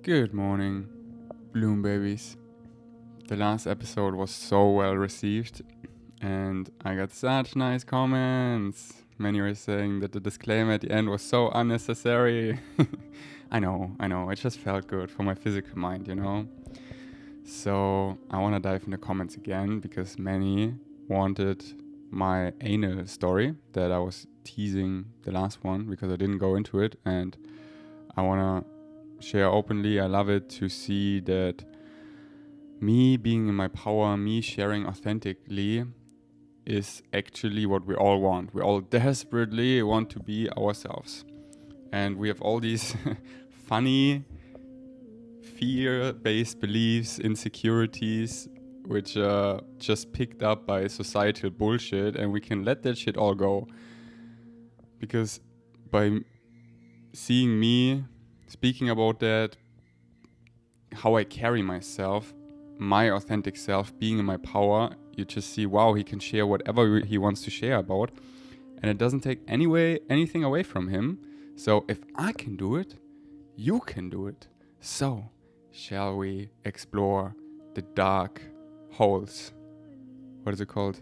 Good morning, Bloom Babies. The last episode was so well received and I got such nice comments. Many were saying that the disclaimer at the end was so unnecessary. I know, it just felt good for my physical mind, you know? So I want to dive in the comments again because many wanted my anal story that I was teasing the last one because I didn't go into it, and I want to share openly. I love it to see that me being in my power, me sharing authentically is actually what we all want. We all desperately want to be ourselves. And we have all these funny fear-based beliefs, insecurities, which are just picked up by societal bullshit, and we can let that shit all go. Because by seeing me speaking about that, how I carry myself, my authentic self, being in my power, you just see, wow, he can share whatever he wants to share about, and it doesn't take anything away from him. So if I can do it, you can do it. So shall we explore the dark holes? What is it called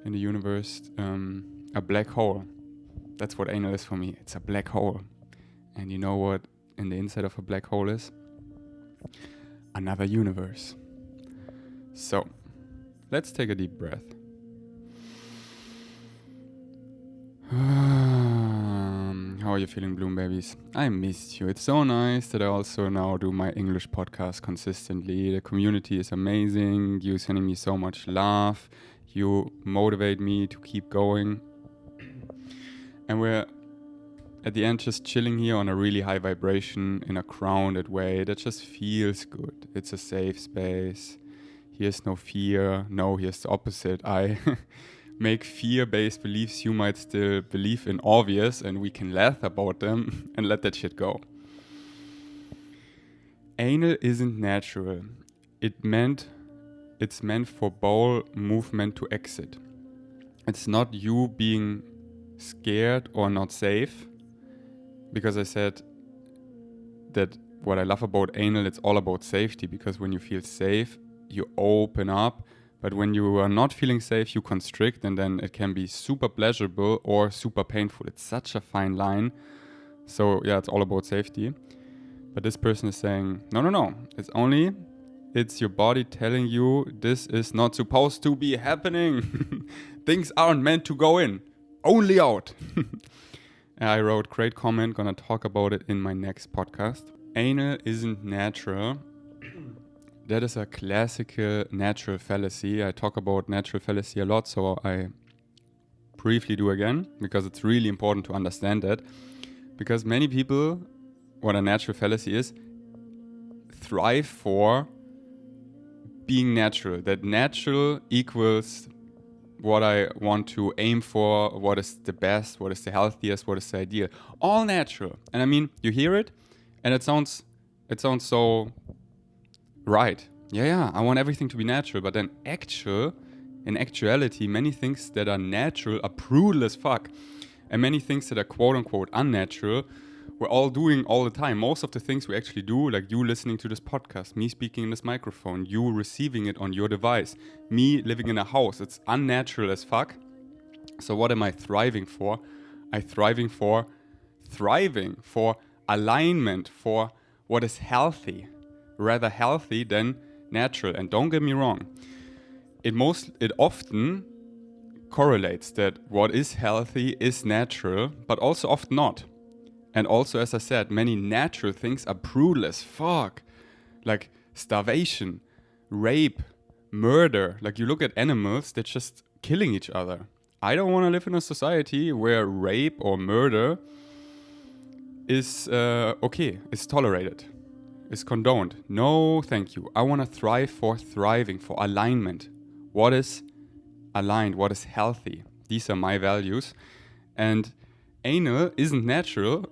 in the universe? A black hole. That's what anal is for me. It's a black hole. And you know what in the inside of a black hole is? Another universe. So let's take a deep breath. How are you feeling, Bloom Babies? I missed you. It's so nice that I also now do my English podcast consistently. The community is amazing. You sending me so much love. You motivate me to keep going. And we're at the end just chilling here on a really high vibration in a grounded way that just feels good. It's a safe space. Here's no fear. No, here's the opposite. I make fear-based beliefs you might still believe in obvious, and we can laugh about them and let that shit go. Anal isn't natural. It's meant for bowel movement to exit. It's not you being scared or not safe, because I said that what I love about anal, it's all about safety, because when you feel safe, you open up. But when you are not feeling safe, you constrict, and then it can be super pleasurable or super painful. It's such a fine line. So yeah, it's all about safety. But this person is saying, no. It's your body telling you this is not supposed to be happening. Things aren't meant to go in, only out. I wrote, great comment, gonna talk about it in my next podcast. Anal isn't natural. That is a classical natural fallacy. I talk about natural fallacy a lot, so I briefly do again, because it's really important to understand that. Because many people, what a natural fallacy is, thrive for being natural. That natural equals what I want to aim for, what is the best, what is the healthiest, what is the ideal. All natural. And I mean, you hear it, and it sounds so right. Yeah, I want everything to be natural. But then in actuality, many things that are natural are brutal as fuck. And many things that are quote unquote unnatural, we're all doing all the time. Most of the things we actually do, like you listening to this podcast, me speaking in this microphone, you receiving it on your device, me living in a house, it's unnatural as fuck. So what am I thriving for? I'm thriving for alignment, for what is healthy. Rather healthy than natural. And don't get me wrong, it often correlates that what is healthy is natural, but also often not. And also, as I said, many natural things are brutal as fuck, like starvation, rape, murder. Like, you look at animals, they're just killing each other. I don't want to live in a society where rape or murder is okay, is tolerated, is condoned. No, thank you. I want to thrive for thriving, for alignment. What is aligned? What is healthy? These are my values. And anal isn't natural,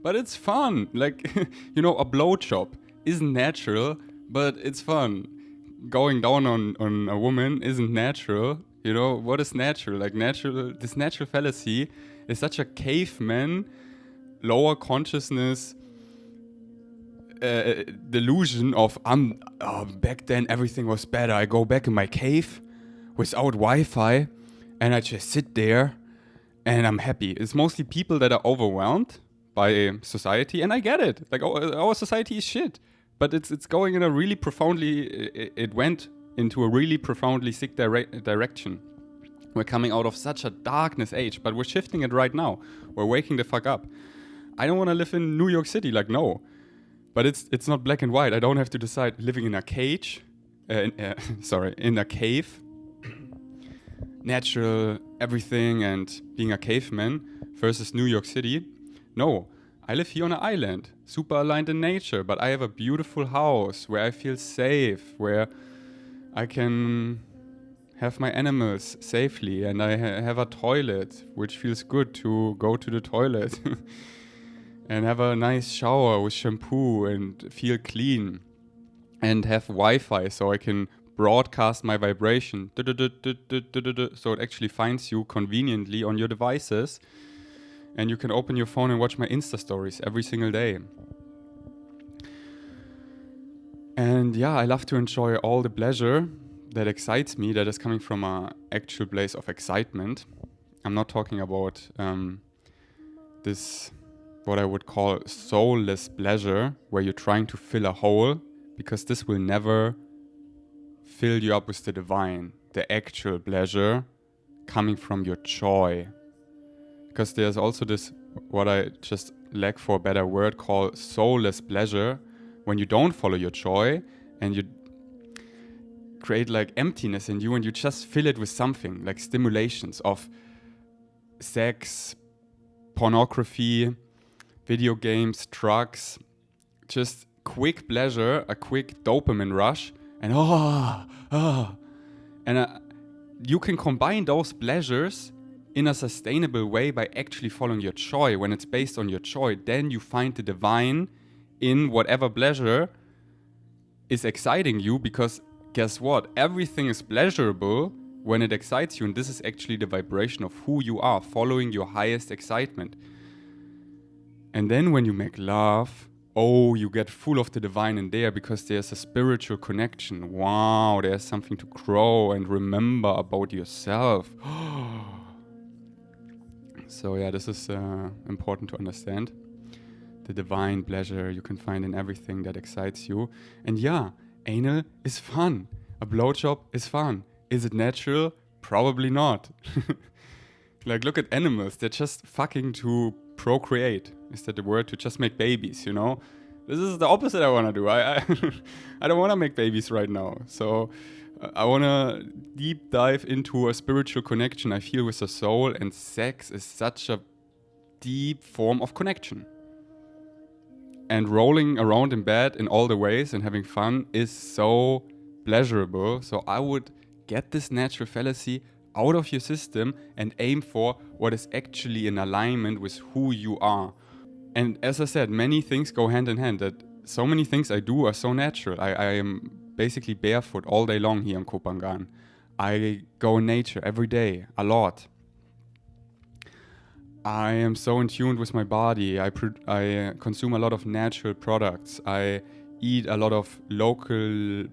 but it's fun. Like, a blowjob isn't natural, but it's fun. Going down on a woman isn't natural. What is natural? Like, this natural fallacy is such a caveman, lower consciousness delusion of back then everything was better. I go back in my cave without Wi-Fi and I just sit there and I'm happy. It's mostly people that are overwhelmed by society, and I get it. Like our society is shit, but it's going in a really profoundly. It went into a really profoundly sick direction. We're coming out of such a darkness age, but we're shifting it right now. We're waking the fuck up. I don't want to live in New York City, like no. But it's not black and white. I don't have to decide living in a cage, in a cave, natural everything and being a caveman versus New York City. No, I live here on an island, super aligned in nature, but I have a beautiful house where I feel safe, where I can have my animals safely, and I have a toilet, which feels good to go to the toilet and have a nice shower with shampoo and feel clean, and have Wi-Fi so I can broadcast my vibration so it actually finds you conveniently on your devices, and you can open your phone and watch my Insta stories every single day. And yeah, I love to enjoy all the pleasure that excites me, that is coming from an actual place of excitement. I'm not talking about this, what I would call soulless pleasure, where you're trying to fill a hole, because this will never fill you up with the divine, the actual pleasure coming from your joy. Because there's also this, what I just lack for a better word, called soulless pleasure, when you don't follow your joy and you create like emptiness in you and you just fill it with something like stimulations of sex, pornography, video games, drugs, just quick pleasure, a quick dopamine rush, and you can combine those pleasures in a sustainable way by actually following your joy. When it's based on your joy, then you find the divine in whatever pleasure is exciting you, because guess what? Everything is pleasurable when it excites you, and this is actually the vibration of who you are, following your highest excitement. And then when you make love, you get full of the divine in there, because there's a spiritual connection. Wow, there's something to grow and remember about yourself. So yeah, this is important to understand. The divine pleasure you can find in everything that excites you. And yeah, anal is fun. A blowjob is fun. Is it natural? Probably not. Like, look at animals. They're just fucking to procreate. Is that the word? To just make babies, you know? This is the opposite I want to do. I don't want to make babies right now. So I want to deep dive into a spiritual connection I feel with the soul. And sex is such a deep form of connection. And rolling around in bed in all the ways and having fun is so pleasurable. So I would get this natural fallacy out of your system and aim for what is actually in alignment with who you are. And as I said, many things go hand in hand. That so many things I do are so natural. I am basically barefoot all day long here in Kopangan. I go in nature every day, a lot. I am so in tune with my body. I consume a lot of natural products. I eat a lot of locally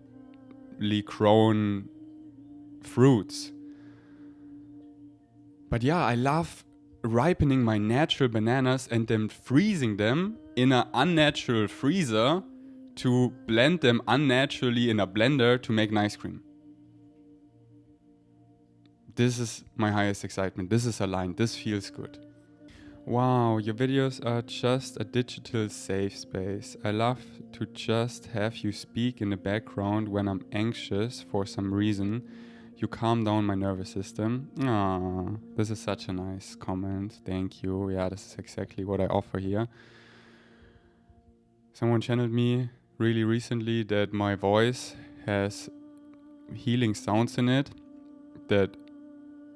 grown fruits. But yeah, I love ripening my natural bananas and then freezing them in an unnatural freezer to blend them unnaturally in a blender to make an ice cream. This is my highest excitement. This is aligned. This feels good. Wow, your videos are just a digital safe space. I love to just have you speak in the background when I'm anxious for some reason. You calm down my nervous system. Aww, this is such a nice comment. Thank you. Yeah, this is exactly what I offer here. Someone channeled me really recently that my voice has healing sounds in it that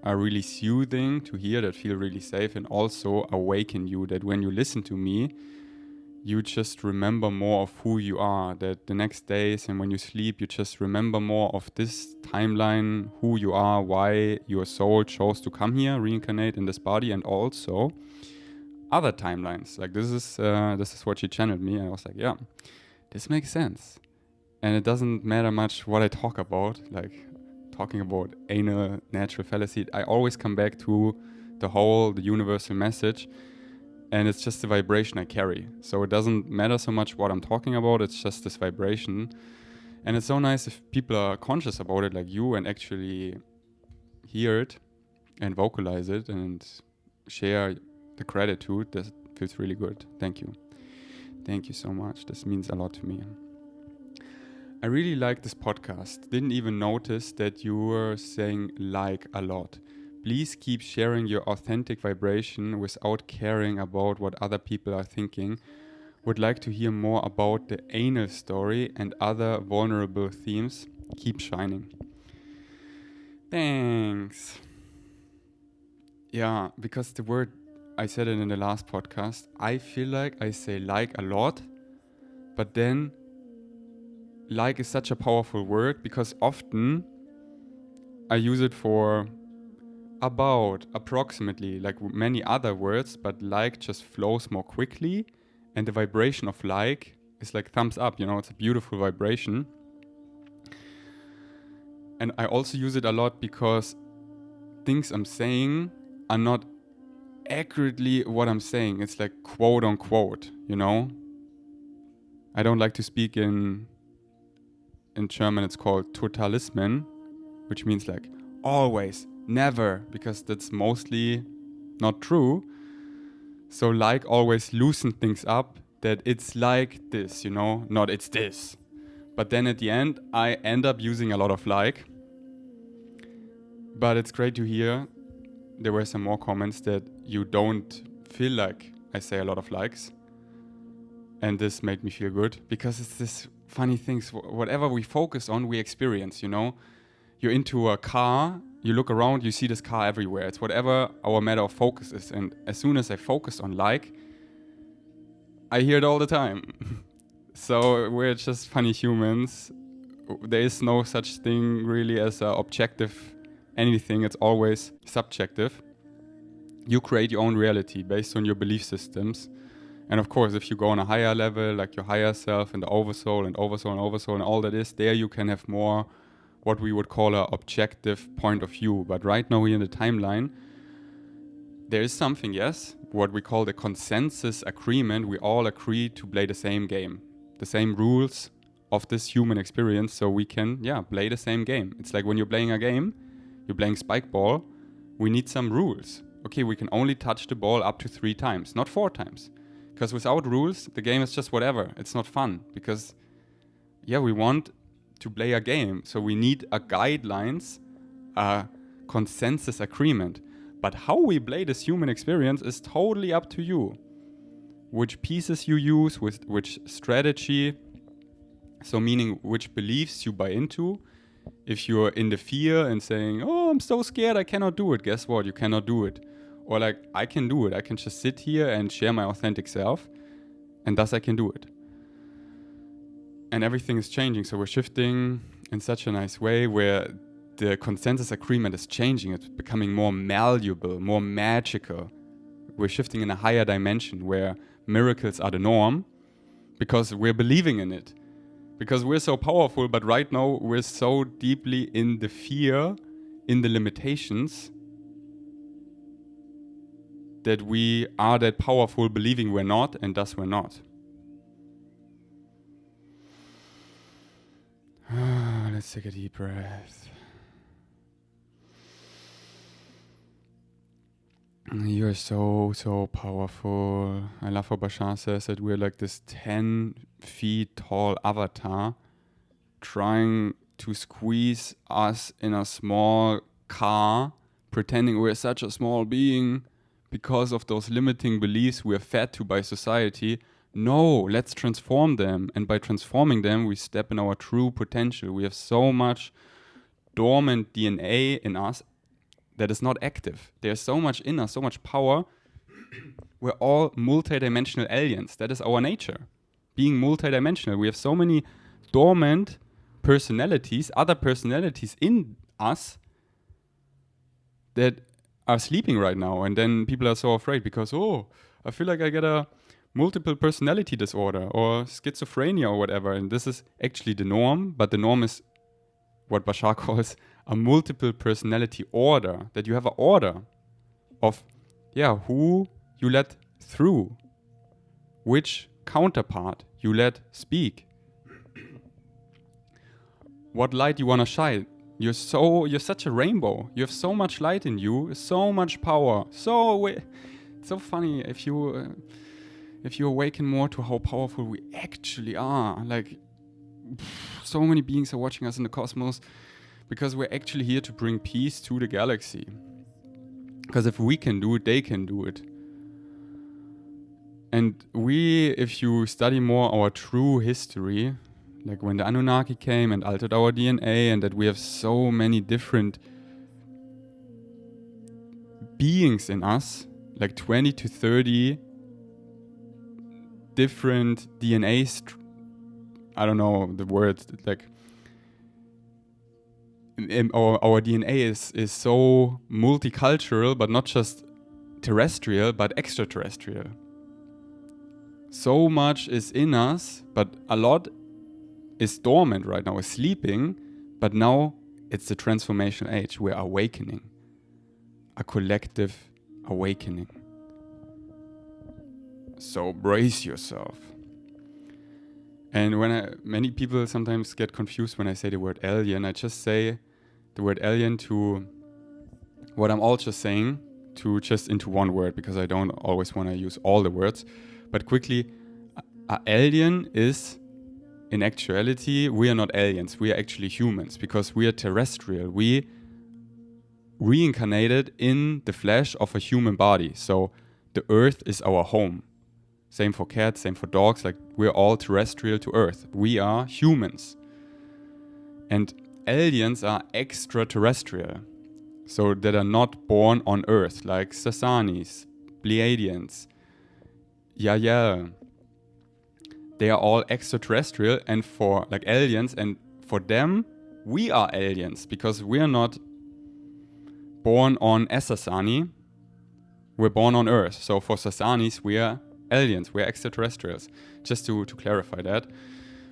are really soothing to hear, that feel really safe, and also awaken you, that when you listen to me, you just remember more of who you are, that the next days and when you sleep, you just remember more of this timeline, who you are, why your soul chose to come here, reincarnate in this body, and also other timelines. Like this is what she channeled me, and I was like, yeah, this makes sense. And it doesn't matter much what I talk about, like talking about anal natural fallacy. I always come back to the universal message, and it's just the vibration I carry. So it doesn't matter so much what I'm talking about, it's just this vibration. And it's so nice if people are conscious about it like you and actually hear it and vocalize it and share the gratitude. That feels really good. Thank you. Thank you so much. This means a lot to me. I really like this podcast. Didn't even notice that you were saying like a lot. Please keep sharing your authentic vibration without caring about what other people are thinking. Would like to hear more about the anal story and other vulnerable themes. Keep shining. Thanks. Yeah, because the word, I said it in the last podcast, I feel like I say like a lot, but then like is such a powerful word because often I use it for about, approximately, like many other words, but like just flows more quickly, and the vibration of like is like thumbs up, it's a beautiful vibration. And I also use it a lot because things I'm saying are not accurately what I'm saying. It's like quote unquote, I don't like to speak in German, it's called Totalismen, which means like always, never, because that's mostly not true. So like always loosen things up, that it's like this, not it's this. But then at the end, I end up using a lot of like. But it's great to hear. There were some more comments that you don't feel like I say a lot of likes. And this made me feel good because it's this funny things. Whatever we focus on, we experience, You're into a car, you look around, you see this car everywhere. It's whatever our matter of focus is. And as soon as I focus on like, I hear it all the time. So we're just funny humans. There is no such thing really as an objective anything. It's always subjective. You create your own reality based on your belief systems. And of course, if you go on a higher level, like your higher self and the oversoul and oversoul and oversoul and all that is, there you can have more what we would call an objective point of view. But right now here in the timeline, there is something, yes, what we call the consensus agreement. We all agree to play the same game, the same rules of this human experience, so we can, play the same game. It's like when you're playing a game, you're playing spike ball, we need some rules. Okay, we can only touch the ball up to 3 times, not 4 times. Because without rules, the game is just whatever. It's not fun. Because, we want to play a game. So we need a guidelines, a consensus agreement. But how we play this human experience is totally up to you. Which pieces you use, with which strategy. So meaning which beliefs you buy into. If you're in the fear and saying, oh, I'm so scared, I cannot do it. Guess what? You cannot do it. Or like, I can do it. I can just sit here and share my authentic self. And thus I can do it. And everything is changing. So we're shifting in such a nice way where the consensus agreement is changing. It's becoming more malleable, more magical. We're shifting in a higher dimension where miracles are the norm because we're believing in it. Because we're so powerful, but right now we're so deeply in the fear, in the limitations, that we are that powerful believing we're not, and thus we're not. Let's take a deep breath. You're so, so powerful. I love how Bashar says that we're like this 10 feet tall avatar trying to squeeze us in a small car, pretending we're such a small being because of those limiting beliefs we're fed to by society. No, let's transform them. And by transforming them, we step in our true potential. We have so much dormant DNA in us that is not active. There's so much in us, so much power. We're all multidimensional aliens. That is our nature. Being multidimensional. We have so many dormant personalities, other personalities in us that are sleeping right now. And then people are so afraid because, I feel like I gotta multiple personality disorder or schizophrenia or whatever. And this is actually the norm, but the norm is what Bashar calls a multiple personality order, that you have an order of, who you let through, which counterpart you let speak, what light you want to shine. You're such a rainbow. You have so much light in you, so much power. So funny if you awaken more to how powerful we actually are. Like, so many beings are watching us in the cosmos because we're actually here to bring peace to the galaxy. Because if we can do it, they can do it. And if you study more our true history, like when the Anunnaki came and altered our DNA, and that we have so many different beings in us, like 20 to 30 different DNA, I don't know the word, like our DNA is so multicultural, but not just terrestrial, but extraterrestrial. So much is in us, but a lot is dormant right now, is sleeping, but now it's the transformational age. We're awakening. A collective awakening. So brace yourself. And many people sometimes get confused when I say the word alien, I just say the word alien to what I'm also saying, to just into one word, because I don't always want to use all the words. But quickly, an alien is, in actuality, we are not aliens. We are actually humans, because we are terrestrial. We reincarnated in the flesh of a human body. So the earth is our home. Same for cats, same for dogs. Like, we're all terrestrial to earth. We are humans. And aliens are extraterrestrial. So that are not born on earth, like Sasanis, Pleiadians, Yael. They are all extraterrestrial, and for like aliens, and for them, we are aliens, because we are not born on Sasani, we're born on Earth. So for Sasanis, we are aliens, we are extraterrestrials. Just to clarify that.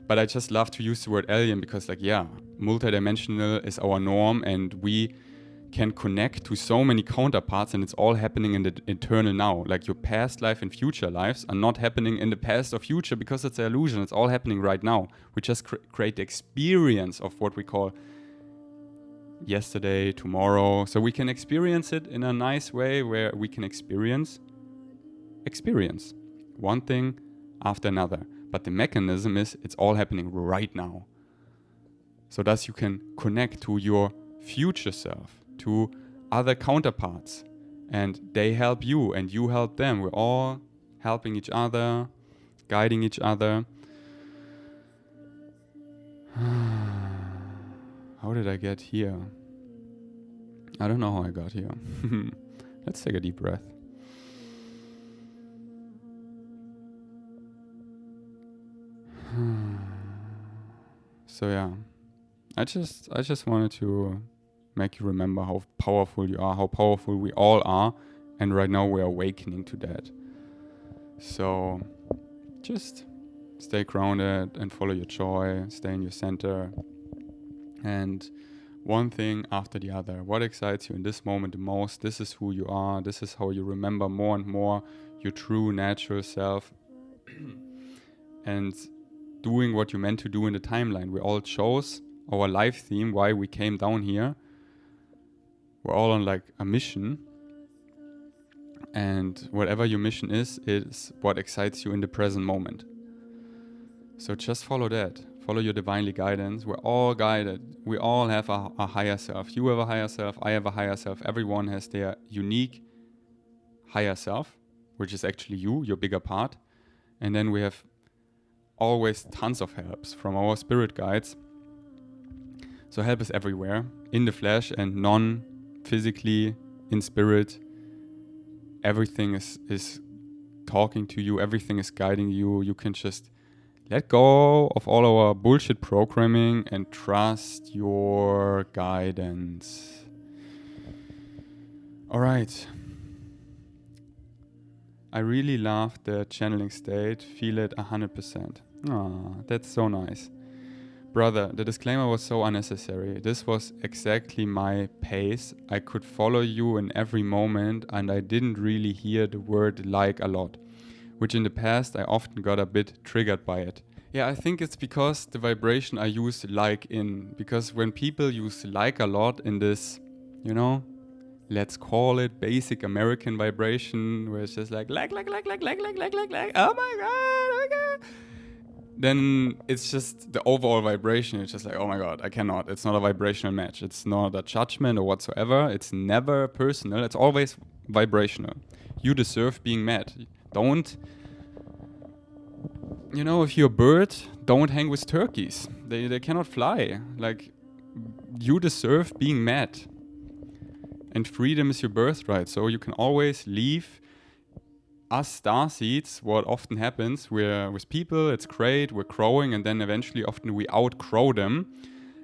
But I just love to use the word alien because, like, multidimensional is our norm, and we can connect to so many counterparts, and it's all happening in the eternal now. Like, your past life and future lives are not happening in the past or future, because it's an illusion. It's all happening right now. We just create the experience of what we call yesterday, tomorrow. So we can experience it in a nice way, where we can experience one thing after another. But the mechanism is, it's all happening right now. So thus you can connect to your future self, to other counterparts, and they help you and you help them. We're all helping each other, guiding each other. How did I get here? I don't know how I got here. Let's take a deep breath. So I just wanted to make you remember how powerful you are, how powerful we all are, and right now we're awakening to that. So just stay grounded and follow your joy, stay in your center, and one thing after the other. What excites you in this moment the most? This is who you are. This is how you remember more and more your true natural self. And doing what you're meant to do in the timeline. We all chose our life theme, why we came down here. We're all on like a mission. And whatever your mission is what excites you in the present moment. So just follow that. Follow your divinely guidance. We're all guided. We all have a higher self. You have a higher self. I have a higher self. Everyone has their unique higher self, which is actually you, your bigger part. And then we have always tons of helps from our spirit guides. So help is everywhere, in the flesh and non-physically, in spirit. Everything is talking to you. Everything is guiding you. You can just let go of all our bullshit programming and trust your guidance. All right. I really love the channeling state. Feel it 100%. Ah, that's so nice. Brother, the disclaimer was so unnecessary. This was exactly my pace. I could follow you in every moment, and I didn't really hear the word like a lot, which in the past I often got a bit triggered by it. Yeah, I think it's because the vibration I use like in. Because when people use like a lot in this, you know, let's call it basic American vibration, where it's just like, oh my god, oh my god. Then it's just the overall vibration. It's just like, oh my god, I cannot. It's not a vibrational match. It's not a judgment or whatsoever. It's never personal. It's always vibrational. You deserve being met. Don't, you know, if you're a bird, don't hang with turkeys. They cannot fly. Like, you deserve being met. And freedom is your birthright. So you can always leave. Us starseeds, what often happens, we're with people, it's great, we're growing, and then eventually often we outgrow them.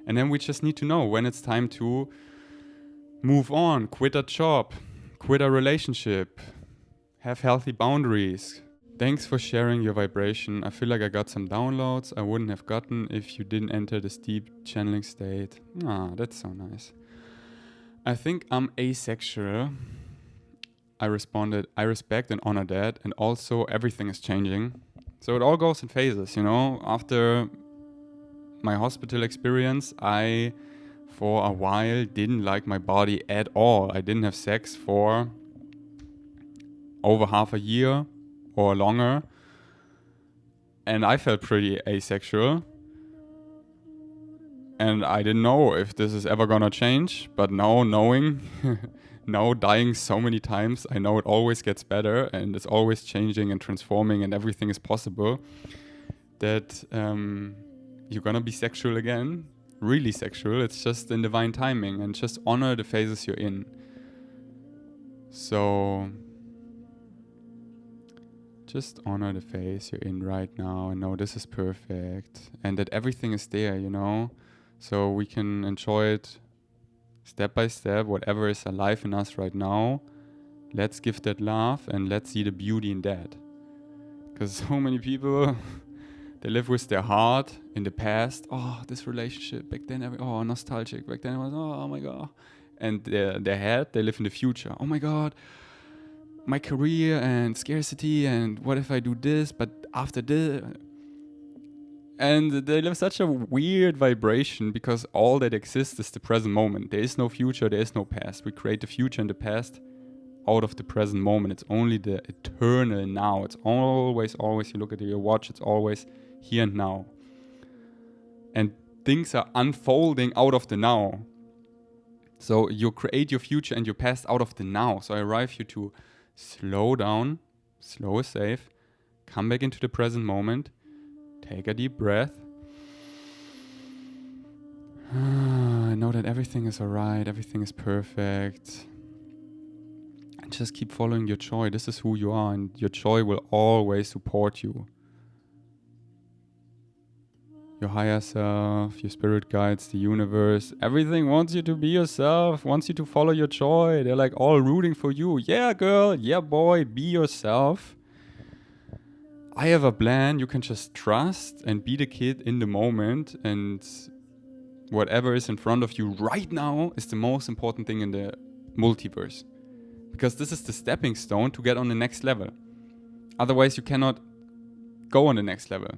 And then we just need to know when it's time to move on, quit a job, quit a relationship, have healthy boundaries. Thanks for sharing your vibration. I feel like I got some downloads I wouldn't have gotten if you didn't enter this deep channeling state. Ah, that's so nice. I think I'm asexual. I responded, I respect and honor that, and also everything is changing. So it all goes in phases, you know. After my hospital experience, I, for a while, didn't like my body at all. I didn't have sex for over half a year or longer. And I felt pretty asexual. And I didn't know if this is ever gonna change, but now knowing... now dying so many times, I know it always gets better and it's always changing and transforming and everything is possible, that you're gonna be sexual again, really sexual. It's just in divine timing, and just honor the phases you're in. So just honor the phase you're in right now and know this is perfect and that everything is there, you know, so we can enjoy it step by step, whatever is alive in us right now. Let's give that love and let's see the beauty in that. Because so many people, they live with their heart in the past. Oh, this relationship back then, nostalgic. Back then it was, oh my God. And their head, they live in the future. Oh my God, my career and scarcity, and what if I do this, but after this. And they live such a weird vibration because all that exists is the present moment. There is no future, there is no past. We create the future and the past out of the present moment. It's only the eternal now. It's always, you look at your watch, it's always here and now. And things are unfolding out of the now. So you create your future and your past out of the now. So I arrive you to slow down, slow is safe, come back into the present moment. Take a deep breath. I know that everything is alright, everything is perfect. And just keep following your joy. This is who you are, and your joy will always support you. Your higher self, your spirit guides, the universe, everything wants you to be yourself, wants you to follow your joy. They're like all rooting for you. Yeah, girl, yeah, boy, be yourself. I have a plan, you can just trust and be the kid in the moment, and whatever is in front of you right now is the most important thing in the multiverse. Because this is the stepping stone to get on the next level. Otherwise you cannot go on the next level.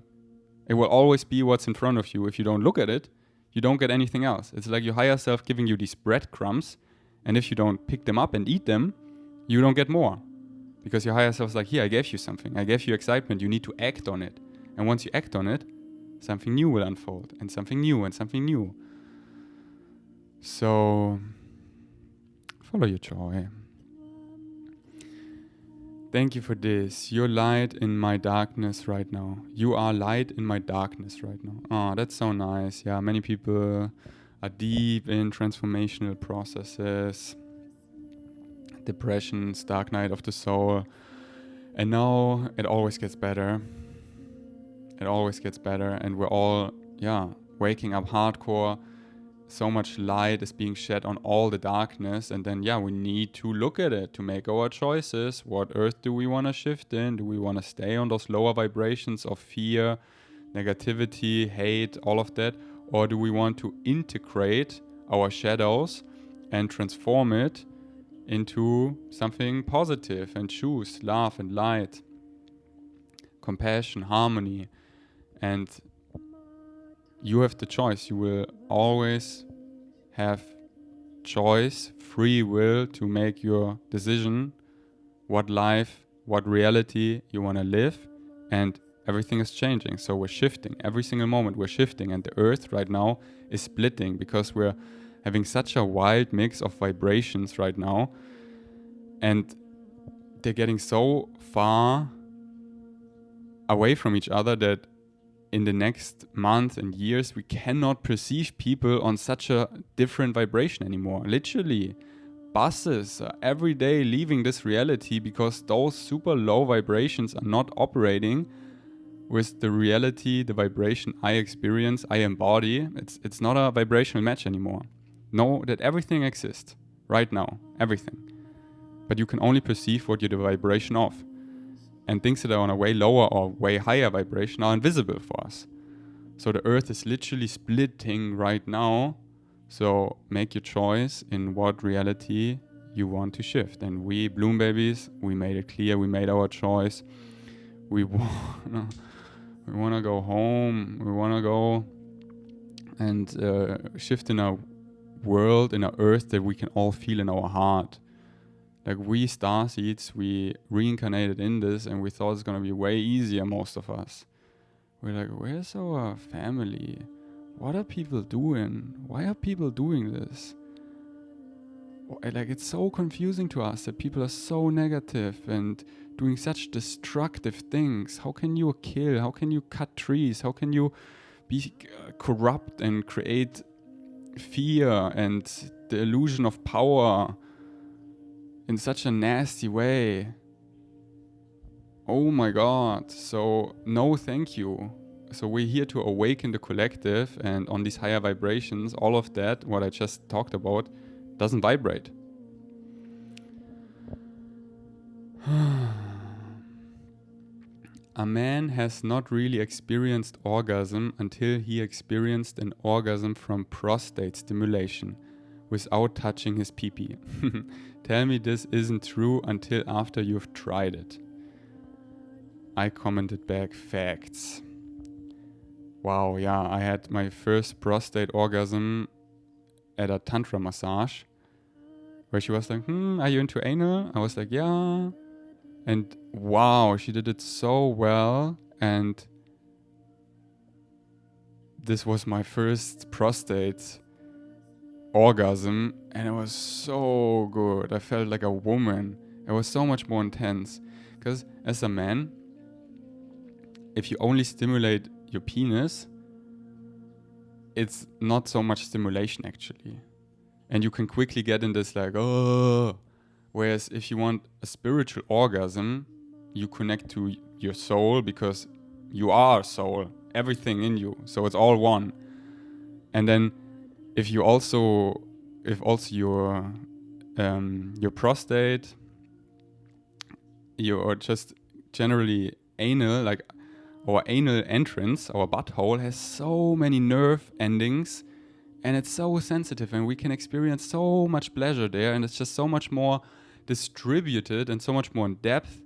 It will always be what's in front of you. If you don't look at it, you don't get anything else. It's like your higher self giving you these breadcrumbs, and if you don't pick them up and eat them, you don't get more. Because your higher self is like, here, I gave you something. I gave you excitement. You need to act on it. And once you act on it, something new will unfold. And something new and something new. So, follow your joy. Thank you for this. You're light in my darkness right now. You are light in my darkness right now. Oh, that's so nice. Yeah, many people are deep in transformational processes. Depressions, dark night of the soul, and now it always gets better. It always gets better, and we're all, waking up hardcore so much light is being shed on all the darkness, and then we need to look at it to make our choices. What earth do we want to shift in? Do we want to stay on those lower vibrations of fear, negativity, hate, all of that, or do we want to integrate our shadows and transform it into something positive and choose love and light, compassion, harmony? And you have the choice. You will always have choice, free will to make your decision what life, what reality you want to live, and everything is changing. So we're shifting. Every single moment we're shifting, and the earth right now is splitting because we're having such a wild mix of vibrations right now, and they're getting so far away from each other that in the next month and years, we cannot perceive people on such a different vibration anymore. Literally, buses are every day leaving this reality because those super low vibrations are not operating with the reality, the vibration I experience, I embody. It's not a vibrational match anymore. Know that everything exists right now, everything. But you can only perceive what you're the vibration of. And things that are on a way lower or way higher vibration are invisible for us. So the earth is literally splitting right now. So make your choice in what reality you want to shift. And we, Bloom Babies, we made it clear, we made our choice. We want to go home. We want to go and shift in a world, in a earth that we can all feel in our heart. Like we starseeds, we reincarnated in this and we thought it's going to be way easier, most of us. We're like, where's our family? What are people doing? Why are people doing this? Like, it's so confusing to us that people are so negative and doing such destructive things. How can you kill? How can you cut trees? How can you be corrupt and create fear and the illusion of power in such a nasty way? Oh my God. So no thank you. So we're here to awaken the collective, and on these higher vibrations, all of that, what I just talked about, doesn't vibrate. A man has not really experienced orgasm until he experienced an orgasm from prostate stimulation without touching his pee-pee. Tell me this isn't true until after you've tried it. I commented back, facts. Wow, yeah, I had my first prostate orgasm at a tantra massage where she was like, are you into anal? I was like, yeah. And wow, she did it so well. And this was my first prostate orgasm, and it was so good. I felt like a woman. It was so much more intense. Because as a man, if you only stimulate your penis, it's not so much stimulation actually. And you can quickly get in this like, oh. Whereas if you want a spiritual orgasm, you connect to your soul because you are soul, everything in you. So it's all one. And then if also your prostate, or just generally anal, like our anal entrance, our butthole has so many nerve endings, and it's so sensitive, and we can experience so much pleasure there, and it's just so much more distributed and so much more in depth.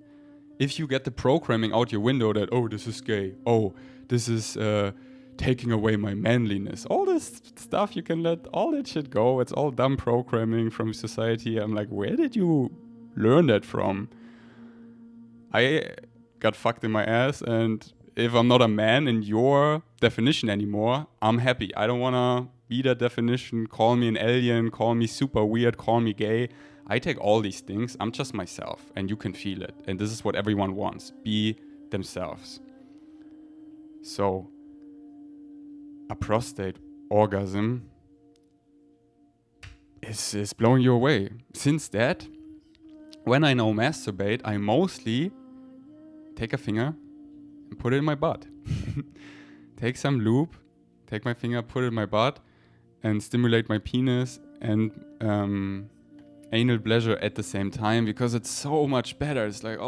If you get the programming out your window that, oh, this is gay, oh, this is taking away my manliness, all this stuff, you can let all that shit go. It's all dumb programming from society. I'm like, where did you learn that from? I got fucked in my ass, and if I'm not a man in your definition anymore, I'm happy. I don't want to be that definition. Call me an alien, call me super weird, call me gay. I take all these things. I'm just myself, and you can feel it. And this is what everyone wants. Be themselves. So, a prostate orgasm is blowing you away. Since that, when I now masturbate, I mostly take a finger and put it in my butt. Take some lube, take my finger, put it in my butt, and stimulate my penis and anal pleasure at the same time, because it's so much better. It's like,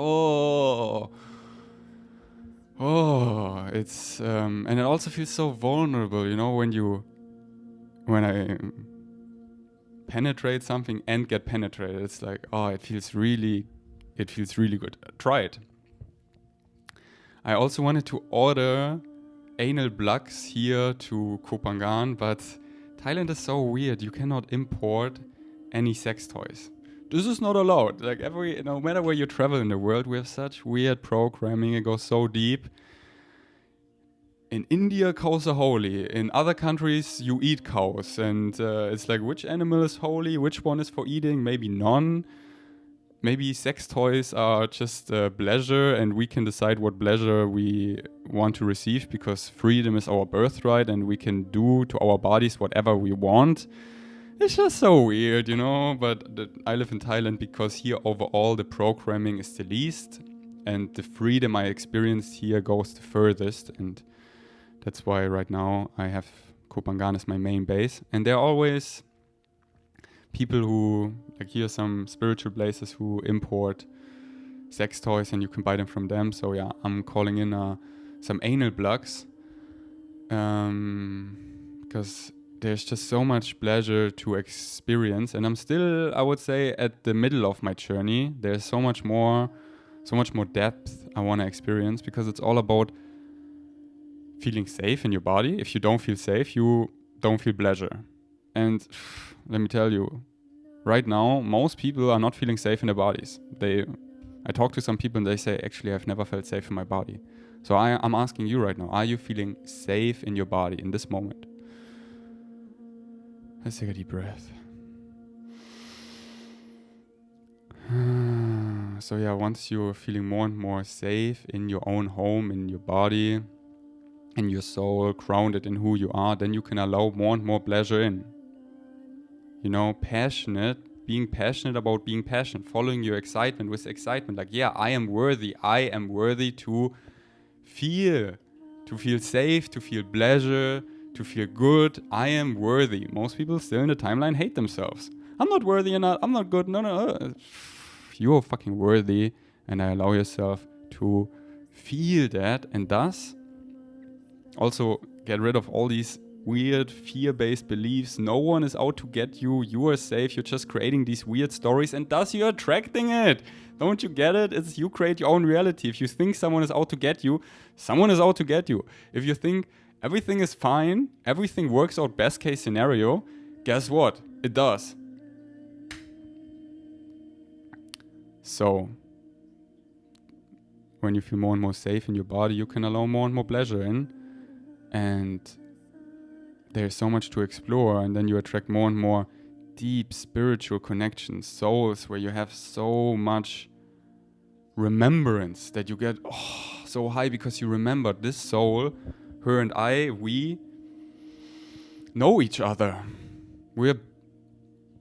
it's and it also feels so vulnerable, you know, when I penetrate something and get penetrated. It's like, it feels really good. Try it. I also wanted to order anal plugs here to Koh Phangan, but Thailand is so weird. You cannot import any sex toys. This is not allowed. Like no matter where you travel in the world, we have such weird programming. It goes so deep. In India, cows are holy. In other countries, you eat cows. And it's like, which animal is holy? Which one is for eating? Maybe none. Maybe sex toys are just pleasure, and we can decide what pleasure we want to receive, because freedom is our birthright and we can do to our bodies whatever we want. It's just so weird, you know, but I live in Thailand because here overall the programming is the least and the freedom I experienced here goes the furthest, and that's why right now I have Koh Phangan as my main base. And there are always people who, like here are some spiritual places who import sex toys and you can buy them from them. So yeah, I'm calling in some anal plugs because there's just so much pleasure to experience, and I'm still, I would say, at the middle of my journey. There's so much more depth I want to experience, because it's all about feeling safe in your body. If you don't feel safe, you don't feel pleasure. And let me tell you, right now, most people are not feeling safe in their bodies. I talk to some people and they say, actually, I've never felt safe in my body. So I'm asking you right now, are you feeling safe in your body in this moment? Let's take a deep breath. So yeah, once you're feeling more and more safe in your own home, in your body, in your soul, grounded in who you are, then you can allow more and more pleasure in. You know, being passionate about being passionate, following your excitement with excitement. Like, yeah, I am worthy to feel safe, to feel pleasure, to feel good. I am worthy. Most people still in the timeline hate themselves. I'm not worthy enough. I'm not good. No. You are fucking worthy, and I allow yourself to feel that, and thus also get rid of all these weird fear-based beliefs. No one is out to get you. You are safe. You're just creating these weird stories, and thus you're attracting it. Don't you get it? It's you create your own reality. If you think someone is out to get you, someone is out to get you. If you think everything is fine, everything works out best case scenario, guess what? It does. So, when you feel more and more safe in your body, you can allow more and more pleasure in. And there's so much to explore, and then you attract more and more deep spiritual connections, souls where you have so much remembrance that you get so high because you remember this soul, her and I, we know each other. We're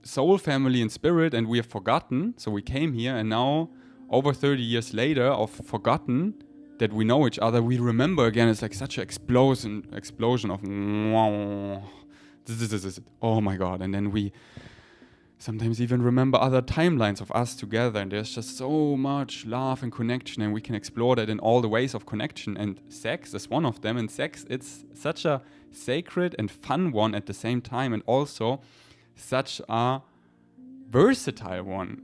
soul family in spirit, and we have forgotten. So we came here, and now over 30 years later of forgotten that we know each other, we remember again. It's like such an explosion of oh my god. And then we sometimes even remember other timelines of us together, and there's just so much love and connection, and we can explore that in all the ways of connection, and sex is one of them. And sex, it's such a sacred and fun one at the same time, and also such a versatile one.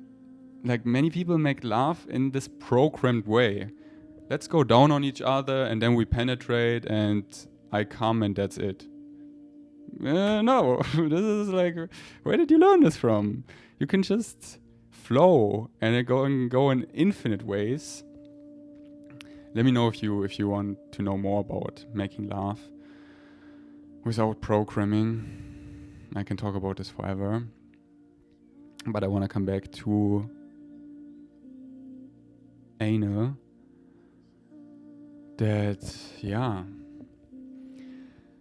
Like, many people make love in this programmed way. Let's go down on each other, and then we penetrate, and I come, and that's it. No, this is like, where did you learn this from? You can just flow, and it go in infinite ways. Let me know if you want to know more about making love without programming. I can talk about this forever, but I want to come back to anal.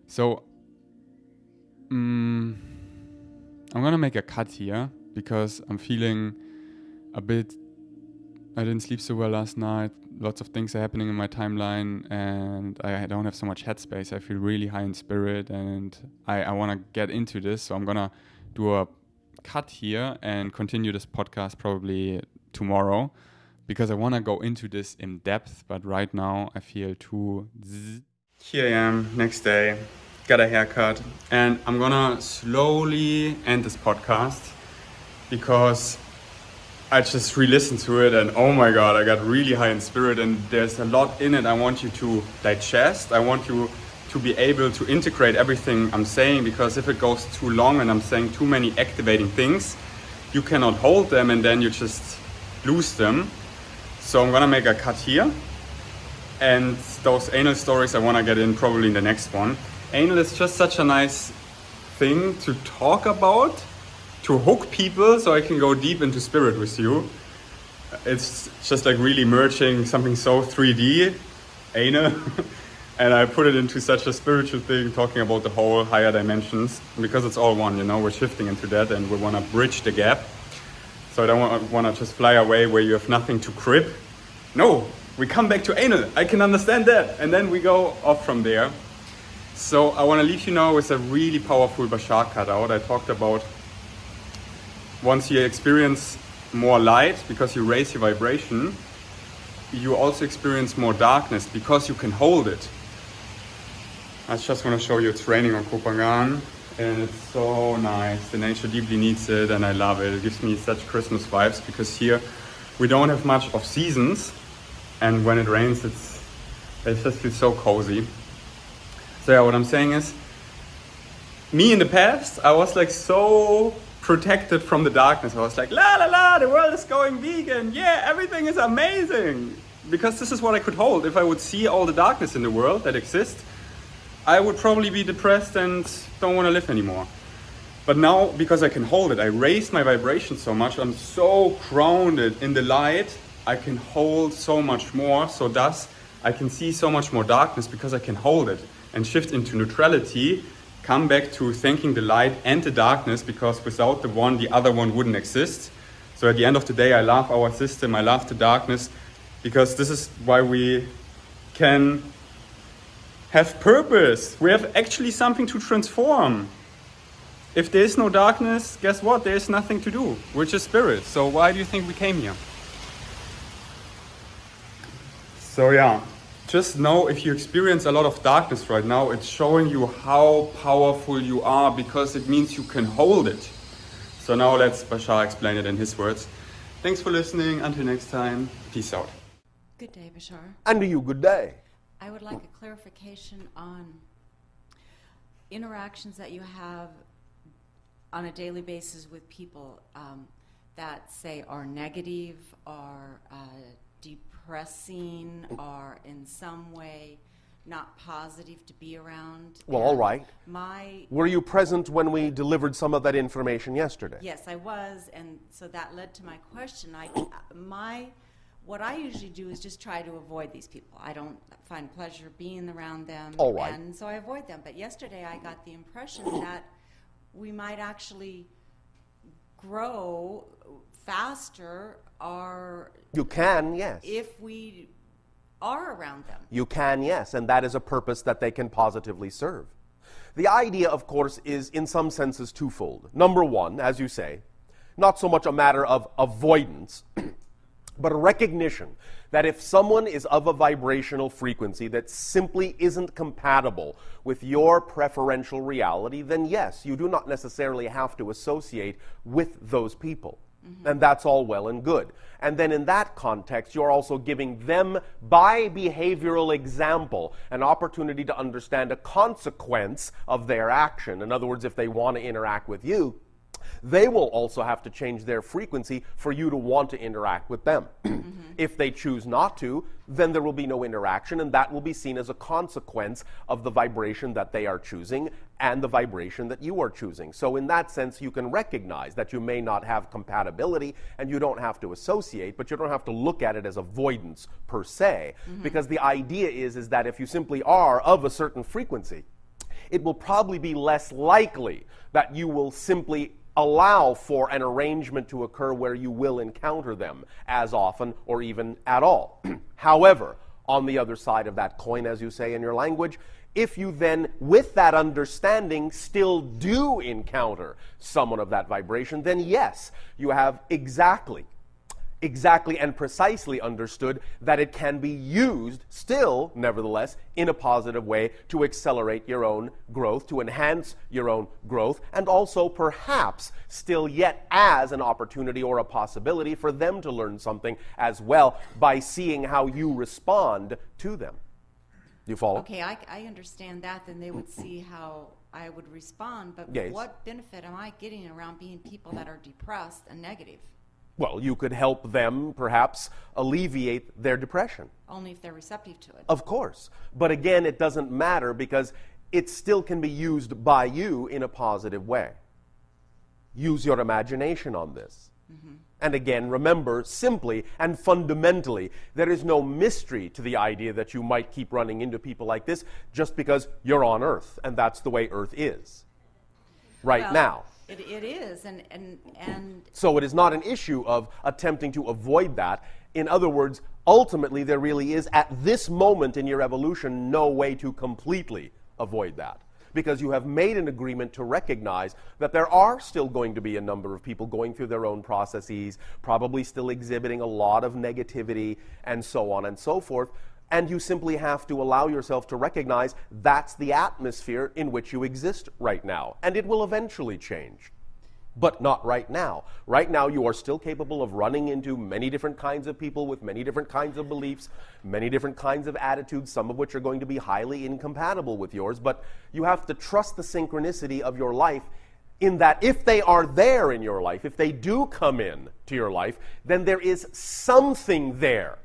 So I'm gonna make a cut here because I'm feeling a bit I didn't sleep so well last night. Lots of things are happening in my timeline, and I don't have so much headspace. I feel really high in spirit, and I want to get into this. So I'm going to do a cut here and continue this podcast probably tomorrow, because I want to go into this in depth. But right now I feel too zzz. Here I am, next day, got a haircut, and I'm going to slowly end this podcast because I just re-listened to it, and oh my god, I got really high in spirit, and there's a lot in it I want you to digest. I want you to be able to integrate everything I'm saying, because if it goes too long and I'm saying too many activating things, you cannot hold them and then you just lose them. So I'm gonna make a cut here, and those anal stories I want to get in probably in the next one. Anal is just such a nice thing to talk about, to hook people, so I can go deep into spirit with you. It's just like really merging something so 3D, anal, and I put it into such a spiritual thing, talking about the whole higher dimensions, because it's all one, you know, we're shifting into that and we want to bridge the gap. So I don't want to just fly away where you have nothing to grip. No, we come back to anal, I can understand that, and then we go off from there. So I want to leave you now with a really powerful Bashar cutout. I talked about once you experience more light because you raise your vibration, you also experience more darkness because you can hold it. I just want to show you it's raining on Kopangan, and it's so nice. The nature deeply needs it, and I love it. It gives me such Christmas vibes, because here we don't have much of seasons, and when it rains, it just feels so cozy. So yeah, what I'm saying is, me in the past, I was like so protected from the darkness. I was like, la la la, the world is going vegan, yeah, everything is amazing, because this is what I could hold. If I would see all the darkness in the world that exists, I would probably be depressed and don't want to live anymore. But now, because I can hold it, I raised my vibration so much, I'm so grounded in the light, I can hold so much more, so thus I can see so much more darkness because I can hold it and shift into neutrality. Come back to thanking the light and the darkness, because without the one, the other one wouldn't exist. So at the end of the day, I love our system, I love the darkness, because this is why we can have purpose. We have actually something to transform. If there is no darkness, guess what? There is nothing to do. We're just spirit. So why do you think we came here? So yeah. Just know, if you experience a lot of darkness right now, it's showing you how powerful you are, because it means you can hold it. So now let's Bashar explain it in his words. Thanks for listening. Until next time, peace out. Good day, Bashar. And to you, good day. I would like a clarification on interactions that you have on a daily basis with people that say are negative, are depressing, are in some way not positive to be around. Well, all right. My Were you present when we delivered some of that information yesterday? Yes, I was, and so that led to my question. What I usually do is just try to avoid these people. I don't find pleasure being around them, all right. And so I avoid them. But yesterday I got the impression that we might actually grow faster, or you can, yes. if we are around them. You can, yes, and that is a purpose that they can positively serve. The idea, of course, is in some senses twofold. Number one, as you say, not so much a matter of avoidance, but a recognition that if someone is of a vibrational frequency that simply isn't compatible with your preferential reality, then yes, you do not necessarily have to associate with those people. And that's all well and good. And then in that context, you're also giving them, by behavioral example, an opportunity to understand a consequence of their action. In other words, if they want to interact with you, they will also have to change their frequency for you to want to interact with them. If they choose not to, then there will be no interaction, and that will be seen as a consequence of the vibration that they are choosing and the vibration that you are choosing. So in that sense, you can recognize that you may not have compatibility and you don't have to associate, but you don't have to look at it as avoidance per se, because the idea is that if you simply are of a certain frequency, it will probably be less likely that you will simply allow for an arrangement to occur where you will encounter them as often or even at all. However, on the other side of that coin, as you say in your language, if you then, with that understanding, still do encounter someone of that vibration, then yes, you have exactly and precisely understood that it can be used still, nevertheless, in a positive way to accelerate your own growth, to enhance your own growth, and also perhaps still yet as an opportunity or a possibility for them to learn something as well by seeing how you respond to them. Do you follow? Okay, I understand that. Then they would see how I would respond. But Yes. what benefit am I getting around being people that are depressed and negative? Well, you could help them perhaps alleviate their depression. Only if they're receptive to it. Of course. But again, it doesn't matter because it still can be used by you in a positive way. Use your imagination on this. Mm-hmm. And again, remember, simply and fundamentally, there is no mystery to the idea that you might keep running into people like this just because you're on Earth, and that's the way Earth is right now. It is, and So it is not an issue of attempting to avoid that. In other words, ultimately, there really is, at this moment in your evolution, no way to completely avoid that. Because you have made an agreement to recognize that there are still going to be a number of people going through their own processes, probably still exhibiting a lot of negativity, and so on and so forth. And you simply have to allow yourself to recognize that's the atmosphere in which you exist right now. And it will eventually change. But not right now. Right now, you are still capable of running into many different kinds of people with many different kinds of beliefs, many different kinds of attitudes, some of which are going to be highly incompatible with yours. But you have to trust the synchronicity of your life in that if they are there in your life, if they do come in to your life, then there is something there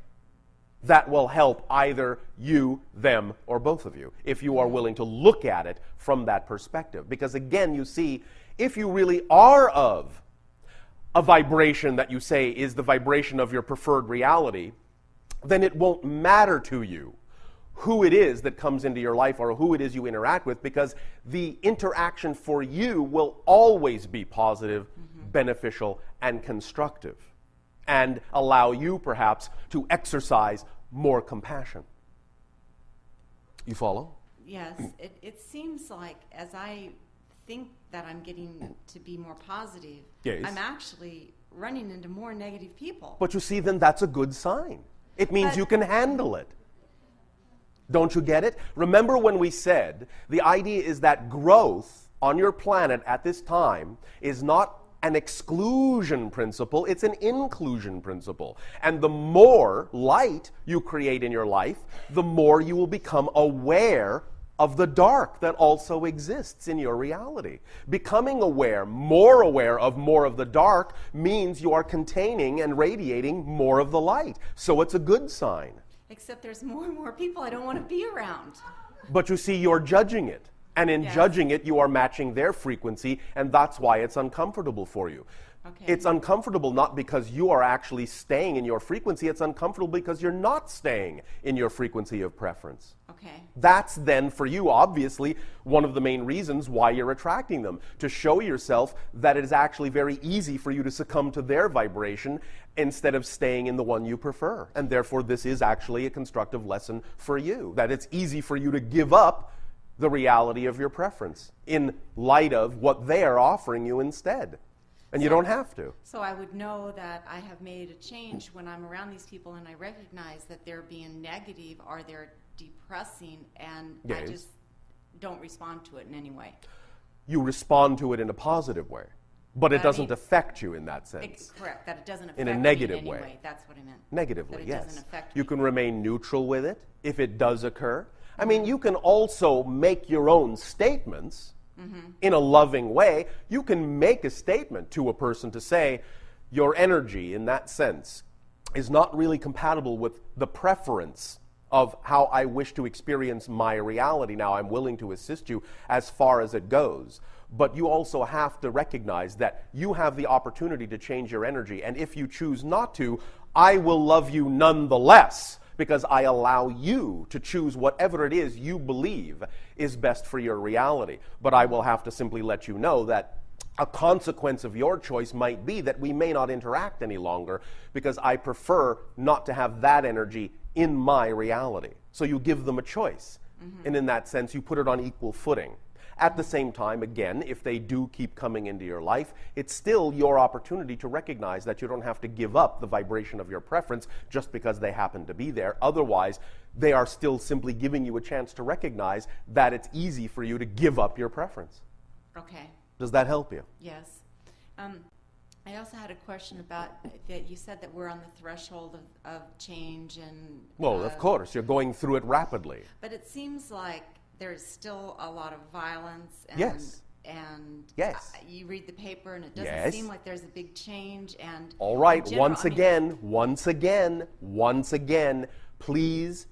that will help either you, them, or both of you, if you are willing to look at it from that perspective. Because again, you see, if you really are of a vibration that you say is the vibration of your preferred reality, then it won't matter to you who it is that comes into your life or who it is you interact with, because the interaction for you will always be positive, beneficial, and constructive, and allow you perhaps to exercise more compassion. You follow? yes, it seems like as I think that I'm getting to be more positive, Yes. I'm actually running into more negative people. But you see, then that's a good sign. It means you can handle it. Don't you get it? Remember when we said the idea is that growth on your planet at this time is not an exclusion principle, it's an inclusion principle. And the more light you create in your life, the more you will become aware of the dark that also exists in your reality. Becoming aware, more aware of more of the dark, means you are containing and radiating more of the light. So it's a good sign. Except there's more and more people I don't want to be around. But you see, you're judging it. And in Yes. judging it, you are matching their frequency, and that's why it's uncomfortable for you. Okay. It's uncomfortable not because you are actually staying in your frequency, it's uncomfortable because you're not staying in your frequency of preference. Okay. That's then, for you, obviously, one of the main reasons why you're attracting them, to show yourself that it is actually very easy for you to succumb to their vibration instead of staying in the one you prefer. And therefore, this is actually a constructive lesson for you, that it's easy for you to give up the reality of your preference in light of what they are offering you instead. And you don't have to. So I would know that I have made a change when I'm around these people and I recognize that they're being negative or they're depressing, and I Yes. just don't respond to it in any way. You respond to it in a positive way, but it I doesn't mean- affect you in that sense. Correct, that it doesn't affect In a me negative in any way. That's what I meant. Negatively, That it yes. doesn't affect You me. can remain neutral with it if it does occur. I mean, you can also make your own statements in a loving way. You can make a statement to a person to say, your energy in that sense is not really compatible with the preference of how I wish to experience my reality. Now, I'm willing to assist you as far as it goes. But you also have to recognize that you have the opportunity to change your energy. And if you choose not to, I will love you nonetheless, because I allow you to choose whatever it is you believe is best for your reality. But I will have to simply let you know that A consequence of your choice might be that we may not interact any longer because I prefer not to have that energy in my reality. So you give them a choice. And in that sense, you put it on equal footing. At the same time, again, if they do keep coming into your life, it's still your opportunity to recognize that you don't have to give up the vibration of your preference just because they happen to be there. Otherwise, they are still simply giving you a chance to recognize that it's easy for you to give up your preference. Okay. Does that help you? Yes. I also had a question about that you said that we're on the threshold of change and... Well, of course, you're going through it rapidly. But it seems like there's still a lot of violence. And, Yes. And Yes. You read the paper and it doesn't Yes. seem like there's a big change. And All right, in general, once again, please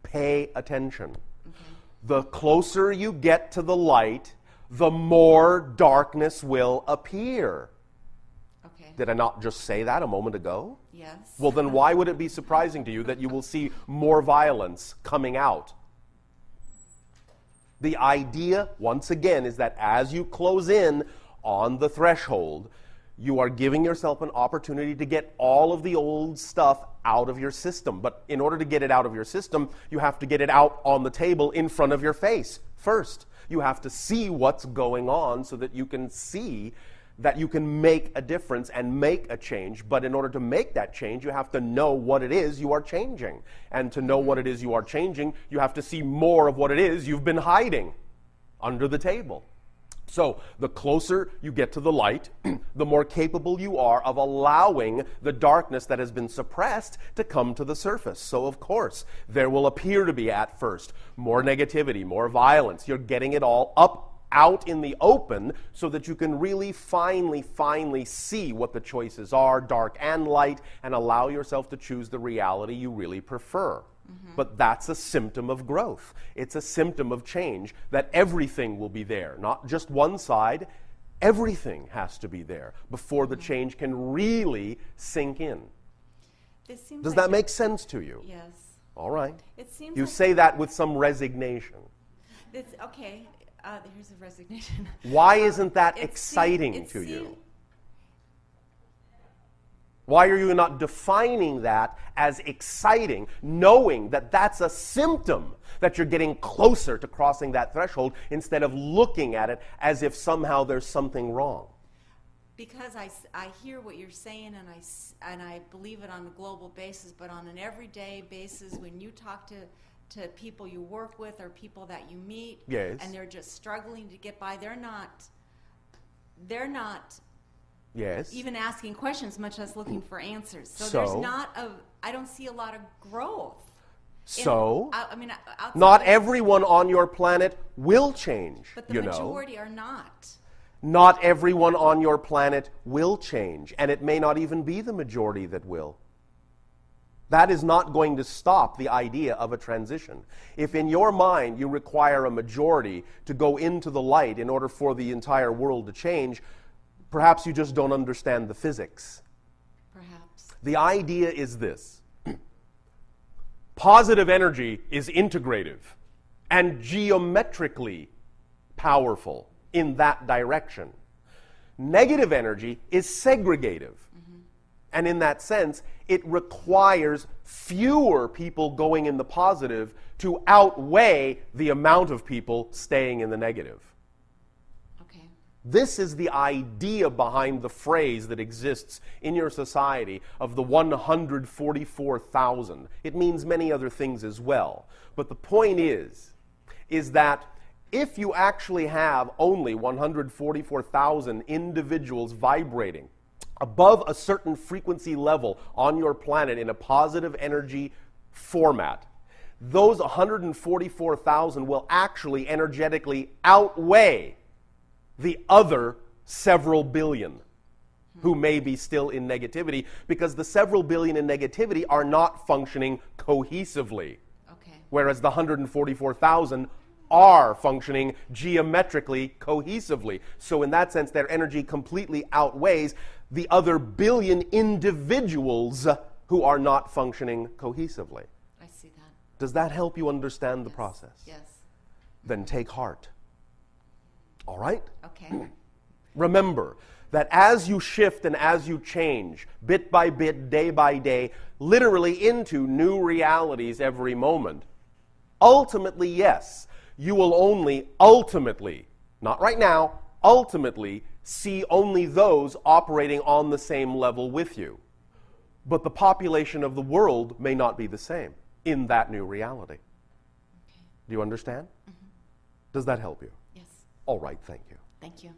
pay attention. Okay. The closer you get to the light, the more darkness will appear. Okay. Did I not just say that a moment ago? Yes. Well, then why would it be surprising to you that you will see more violence coming out? The idea, once again, is that as you close in on the threshold, you are giving yourself an opportunity to get all of the old stuff out of your system. But in order to get it out of your system, you have to get it out on the table in front of your face first. You have to see what's going on so that you can see that you can make a difference and make a change. But in order to make that change, you have to know what it is you are changing. And to know what it is you are changing, you have to see more of what it is you've been hiding under the table. So the closer you get to the light, the more capable you are of allowing the darkness that has been suppressed to come to the surface. So of course, there will appear to be at first more negativity, more violence. You're getting it all out in the open so that you can really finally see what the choices are, dark and light, and allow yourself to choose the reality you really prefer. But that's a symptom of growth. It's a symptom of change, that everything will be there, not just one side. Everything has to be there before the change can really sink in. Does that make sense to you? Yes. All right. It seems you like say that with some resignation. Okay. Here's a resignation. Why isn't that exciting to you? Why are you not defining that as exciting, knowing that that's a symptom that you're getting closer to crossing that threshold instead of looking at it as if somehow there's something wrong? Because I hear what you're saying and I believe it on a global basis, but on an everyday basis, when you talk to people you work with or people that you meet, yes, and they're just struggling to get by, they're not yes, even asking questions, much less looking for answers. So there's I don't see a lot of growth. So, outside not everyone on your planet will change, but the majority are not. Not everyone on your planet will change, and it may not even be the majority that will. That is not going to stop the idea of a transition. If in your mind you require a majority to go into the light in order for the entire world to change, perhaps you just don't understand the physics. Perhaps. The idea is this. Positive energy is integrative and geometrically powerful in that direction. Negative energy is segregative. And in that sense, it requires fewer people going in the positive to outweigh the amount of people staying in the negative. Okay. This is the idea behind the phrase that exists in your society of the 144,000. It means many other things as well. But the point is that if you actually have only 144,000 individuals vibrating above a certain frequency level on your planet in a positive energy format, those 144,000 will actually energetically outweigh the other several billion who may be still in negativity, because the several billion in negativity are not functioning cohesively. Okay. Whereas the 144,000 are functioning geometrically cohesively. So in that sense, their energy completely outweighs the other billion individuals who are not functioning cohesively. I see that. Does that help you understand the process? Yes. Then take heart. All right? Okay. Remember that as you shift and as you change, bit by bit, day by day, literally into new realities every moment, ultimately, yes, you will only ultimately, not right now, ultimately see only those operating on the same level with you. But the population of the world may not be the same in that new reality. Okay. Do you understand? Mm-hmm. Does that help you? Yes. All right, thank you. Thank you.